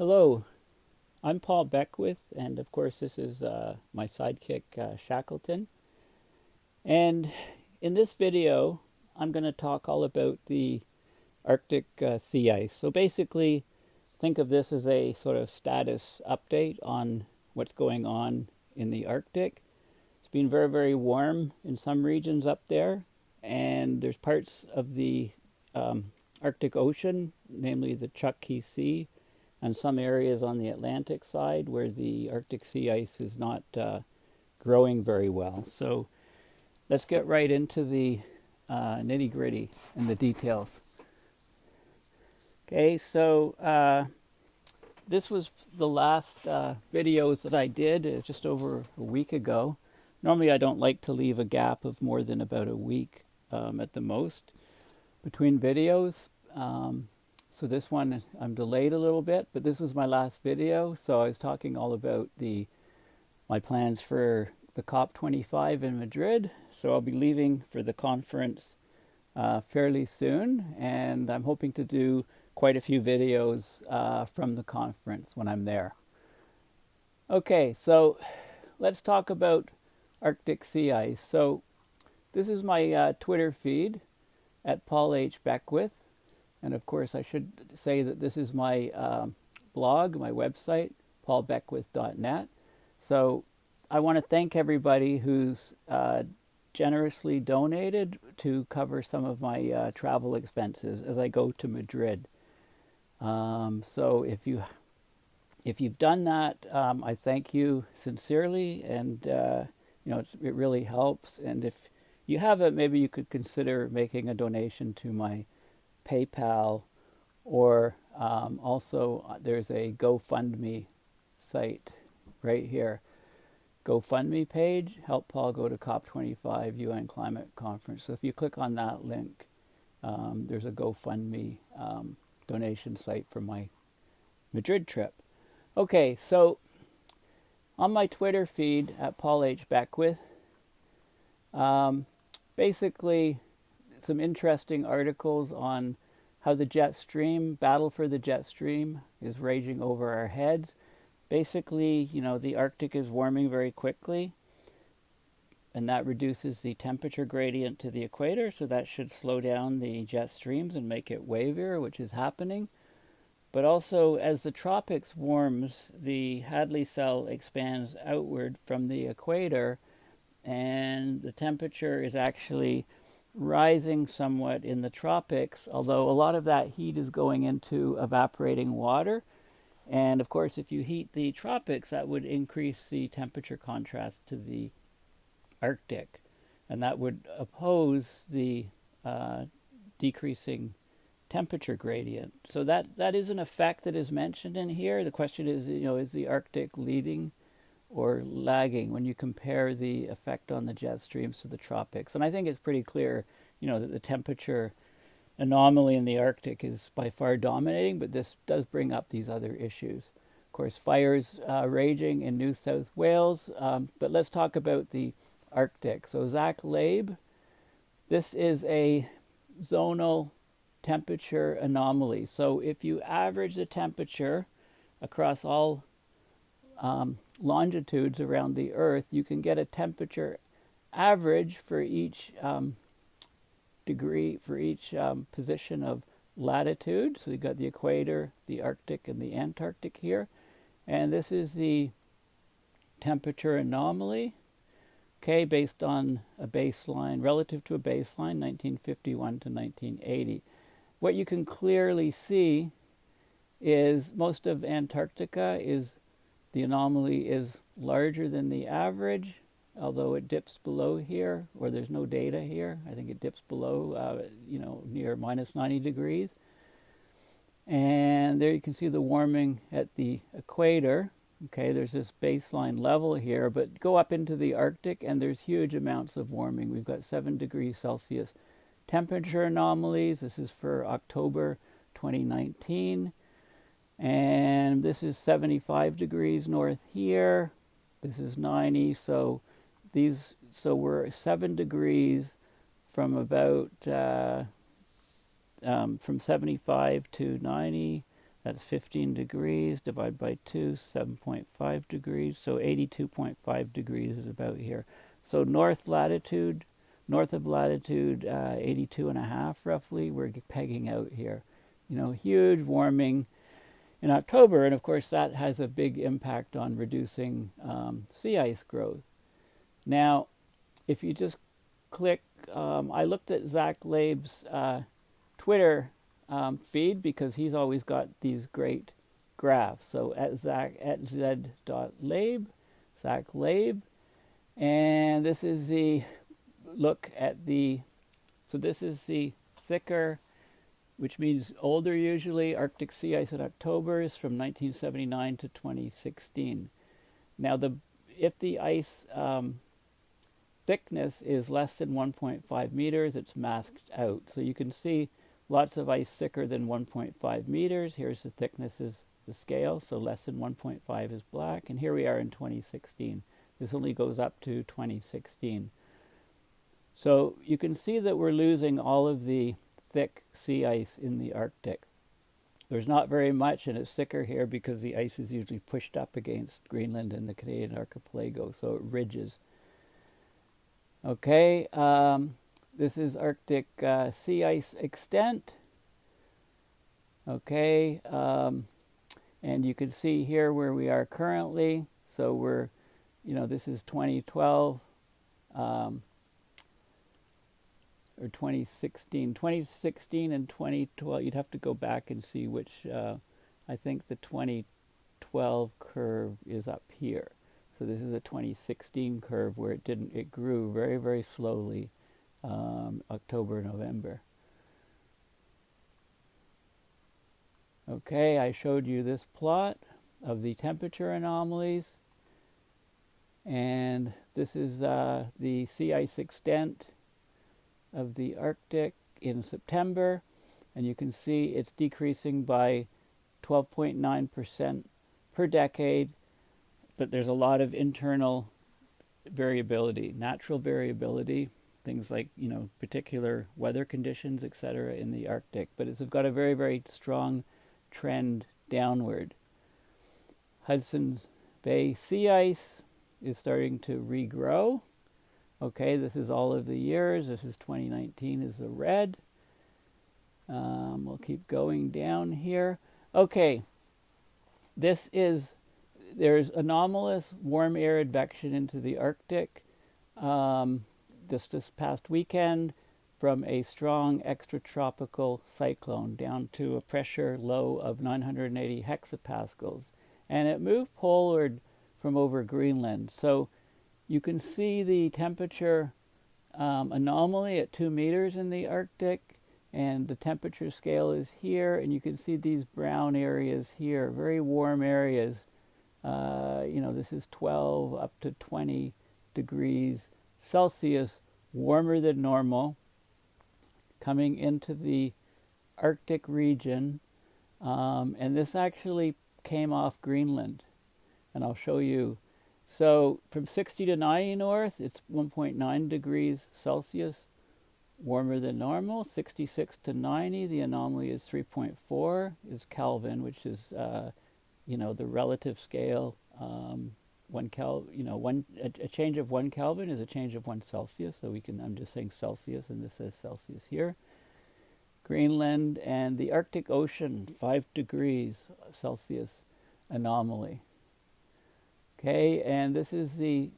Hello, I'm Paul Beckwith, and of course, this is my sidekick Shackleton. And in this video, I'm going to talk all about the Arctic sea ice. So basically, think of this as a sort of status update on what's going on in the Arctic. It's been very, very warm in some regions up there, and there's parts of the Arctic Ocean, namely the Chukchi Sea, and some areas on the Atlantic side where the Arctic sea ice is not growing very well. So let's get right into the nitty gritty and the details. Okay, so this was the last videos that I did just over a week ago. Normally I don't like to leave a gap of more than about a week at the most between videos. So this one I'm delayed a little bit, but this was my last video. So I was talking all about my plans for the COP25 in Madrid. So I'll be leaving for the conference fairly soon, and I'm hoping to do quite a few videos from the conference when I'm there. Okay, so let's talk about Arctic sea ice. So this is my Twitter feed at Paul H. Beckwith. And of course, I should say that this is my blog, my website, paulbeckwith.net. So I want to thank everybody who's generously donated to cover some of my travel expenses as I go to Madrid. So if you've done that, I thank you sincerely, and it really helps. And if you haven't, maybe you could consider making a donation to my PayPal, or also there's a GoFundMe site right here. GoFundMe page, help Paul go to COP25 UN Climate Conference. So if you click on that link, there's a GoFundMe donation site for my Madrid trip. Okay, so on my Twitter feed at Paul H. Beckwith, basically some interesting articles on how the jet stream, battle for the jet stream, is raging over our heads. Basically, the Arctic is warming very quickly, and that reduces the temperature gradient to the equator, so that should slow down the jet streams and make it wavier, which is happening. But also, as the tropics warms, the Hadley cell expands outward from the equator, and the temperature is actually rising somewhat in the tropics, although a lot of that heat is going into evaporating water. And of course, if you heat the tropics, that would increase the temperature contrast to the Arctic, and that would oppose the decreasing temperature gradient. So that is an effect that is mentioned in here. The question is the Arctic leading or lagging when you compare the effect on the jet streams to the tropics? And I think it's pretty clear, that the temperature anomaly in the Arctic is by far dominating, but this does bring up these other issues. Of course, fires raging in New South Wales, but let's talk about the Arctic. So Zach Labe, this is a zonal temperature anomaly. So if you average the temperature across all longitudes around the Earth, you can get a temperature average for each degree, for each position of latitude. So you've got the equator, the Arctic, and the Antarctic here. And this is the temperature anomaly, okay, based on a baseline, relative to a baseline, 1951 to 1980. What you can clearly see is most of Antarctica the anomaly is larger than the average, although it dips below here, or there's no data here. I think it dips below, near minus 90 degrees. And there you can see the warming at the equator. Okay, there's this baseline level here, but go up into the Arctic and there's huge amounts of warming. We've got 7 degrees Celsius temperature anomalies. This is for October 2019. And this is 75 degrees north here. This is 90. So we're 7 degrees from about from 75 to 90. That's 15 degrees, divide by 2, 7.5 degrees. So 82.5 degrees is about here. So north of latitude, 82.5 roughly, we're pegging out here. You know, huge warming in October, and of course that has a big impact on reducing sea ice growth. Now, if you just click, I looked at Zach Laib's Twitter feed because he's always got these great graphs. So at z.laib, Zach Laib, and this is the look at the, so this is the thicker, which means older usually, Arctic sea ice in October is from 1979 to 2016. Now, if the ice thickness is less than 1.5 meters, it's masked out. So you can see lots of ice thicker than 1.5 meters. Here's the thickness is the scale, so less than 1.5 is black. And here we are in 2016. This only goes up to 2016. So you can see that we're losing all of the thick sea ice in the Arctic. There's not very much, and it's thicker here because the ice is usually pushed up against Greenland and the Canadian archipelago, so it ridges. Okay, this is Arctic sea ice extent. Okay, and you can see here where we are currently. So we're, you know, this is 2012. Or 2016 and 2012, you'd have to go back and see which, I think the 2012 curve is up here. So this is a 2016 curve where it grew very, very slowly, October, November. Okay, I showed you this plot of the temperature anomalies. And this is the sea ice extent of the Arctic in September, and you can see it's decreasing by 12.9% per decade, but there's a lot of internal variability, natural variability, things like, you know, particular weather conditions, etc. in the Arctic, but it's got a very, very strong trend downward. Hudson's Bay sea ice is starting to regrow. Okay, this is all of the years. This is 2019 is the red. We'll keep going down here. Okay, there's anomalous warm air advection into the Arctic this past weekend from a strong extratropical cyclone down to a pressure low of 980 hexapascals. And it moved poleward from over Greenland. So you can see the temperature anomaly at 2 meters in the Arctic, and the temperature scale is here, and you can see these brown areas here, very warm areas. You know, this is 12 up to 20 degrees Celsius, warmer than normal, coming into the Arctic region, and this actually came off Greenland, and I'll show you. So from 60 to 90 north, it's 1.9 degrees Celsius warmer than normal. 66 to 90, the anomaly is 3.4 is Kelvin, which is, you know, the relative scale. A change of 1 Kelvin is a change of 1 Celsius. So I'm just saying Celsius, and this says Celsius here. Greenland and the Arctic Ocean, 5 degrees Celsius anomaly. Okay, and this is the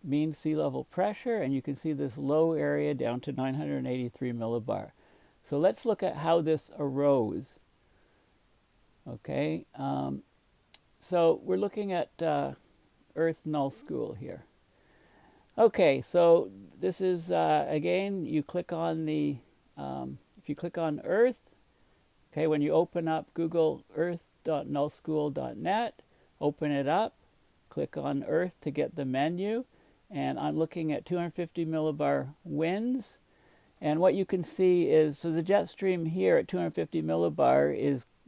mean sea level pressure, and you can see this low area down to 983 millibar. So let's look at how this arose. Okay, so we're looking at Earth Nullschool here. Okay, so this is, again, you click on the, if you click on Earth, okay, when you open up Google earth.nullschool.net, open it up, click on Earth to get the menu, and I'm looking at 250 millibar winds, and what you can see is, so the jet stream here at 250 millibar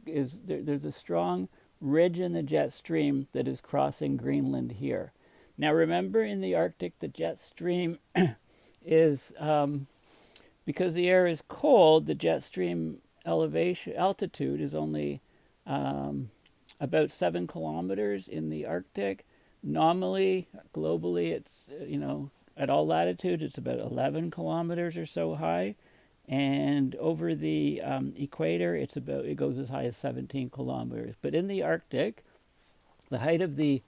there's a strong ridge in the jet stream that is crossing Greenland here. Now remember, in the Arctic, the jet stream is, because the air is cold, the jet stream altitude is only about 7 kilometers in the Arctic. Anomaly, globally, it's, at all latitudes, it's about 11 kilometers or so high. And over the equator, it goes as high as 17 kilometers. But in the Arctic, the height of the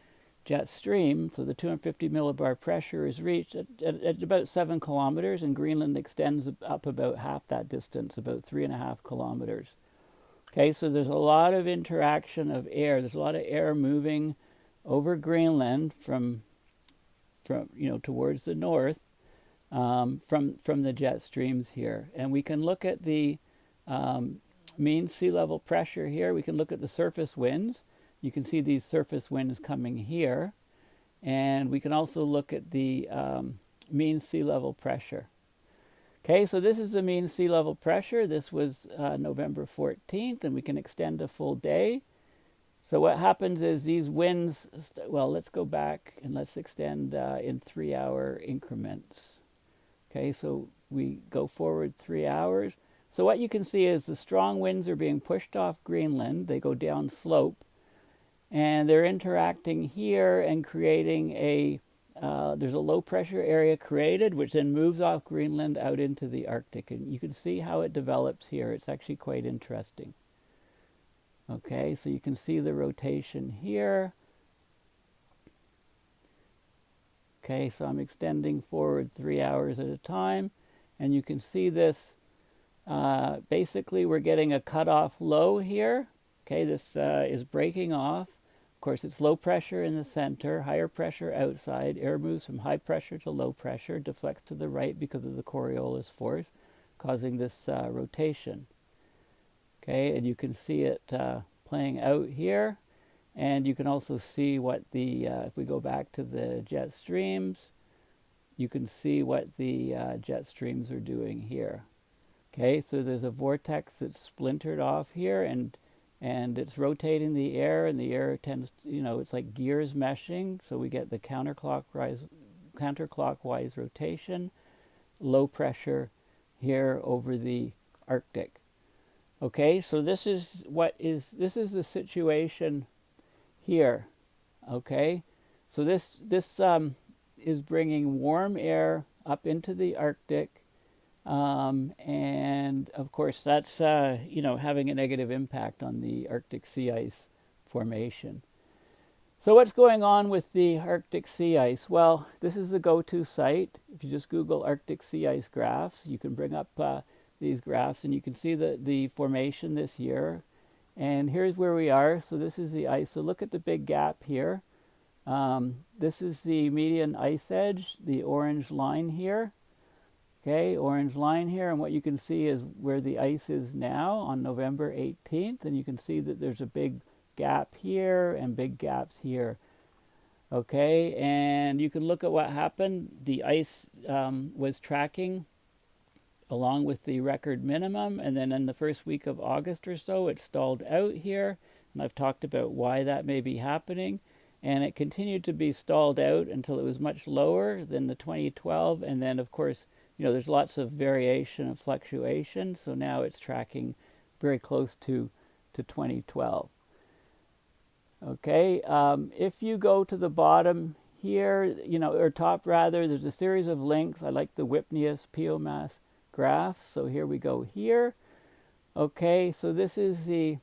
jet stream, so the 250 millibar pressure, is reached at about 7 kilometers, and Greenland extends up about half that distance, about 3.5 kilometers. Okay, so there's a lot of interaction of air. There's a lot of air moving over Greenland from towards the north, from the jet streams here. And we can look at the mean sea level pressure here. We can look at the surface winds. You can see these surface winds coming here. And we can also look at the mean sea level pressure. Okay, so this is the mean sea level pressure. This was November 14th, and we can extend a full day. So what happens is these winds, let's go back and let's extend in 3-hour increments. Okay, so we go forward 3 hours. So what you can see is the strong winds are being pushed off Greenland. They go down slope, and they're interacting here and creating there's a low pressure area created, which then moves off Greenland out into the Arctic. And you can see how it develops here. It's actually quite interesting. Okay, so you can see the rotation here. Okay, so I'm extending forward 3 hours at a time, and you can see this. Basically, we're getting a cutoff low here. Okay, this is breaking off. Of course, it's low pressure in the center, higher pressure outside. Air moves from high pressure to low pressure, deflects to the right because of the Coriolis force, causing this rotation. Okay, and you can see it playing out here. And you can also see what if we go back to the jet streams, you can see what the jet streams are doing here. Okay, so there's a vortex that's splintered off here, and it's rotating the air, and the air tends to, it's like gears meshing, so we get the counterclockwise rotation, low pressure here over the Arctic. Okay, so this is the situation here. Okay, so this is bringing warm air up into the Arctic, and of course that's having a negative impact on the Arctic sea ice formation. So what's going on with the Arctic sea ice? Well, this is the go-to site. If you just Google Arctic sea ice graphs, you can bring up these graphs, and you can see the formation this year. And here's where we are. So this is the ice. So look at the big gap here. This is the median ice edge, the orange line here. Okay, orange line here. And what you can see is where the ice is now on November 18th. And you can see that there's a big gap here and big gaps here. Okay, and you can look at what happened. The ice was tracking along with the record minimum, and then in the first week of August or so, it stalled out here, and I've talked about why that may be happening, and it continued to be stalled out until it was much lower than the 2012, and then of course, there's lots of variation and fluctuation, so now it's tracking very close to 2012. Okay, if you go to the bottom here, or top rather, there's a series of links. I like the Whitney's POMAS graph. So here we go here. Okay, so this is the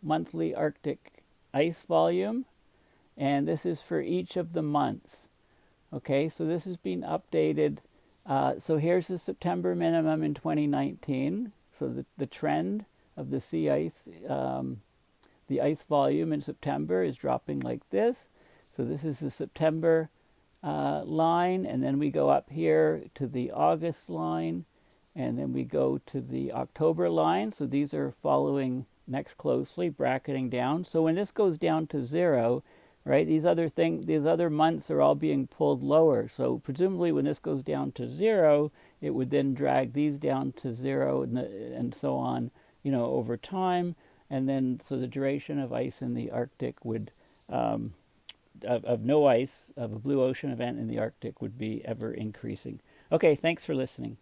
monthly Arctic ice volume, and this is for each of the months. Okay, so this has been updated. So here's the September minimum in 2019. So the trend of the sea ice, the ice volume in September is dropping like this. So this is the September line, and then we go up here to the August line, and then we go to the October line. So these are following next closely, bracketing down. So when this goes down to 0, right, these other months are all being pulled lower. So presumably when this goes down to 0, it would then drag these down to 0 and so on, over time. And then so the duration of ice in the Arctic would, of no ice, of a blue ocean event in the Arctic would be ever increasing. Okay, thanks for listening.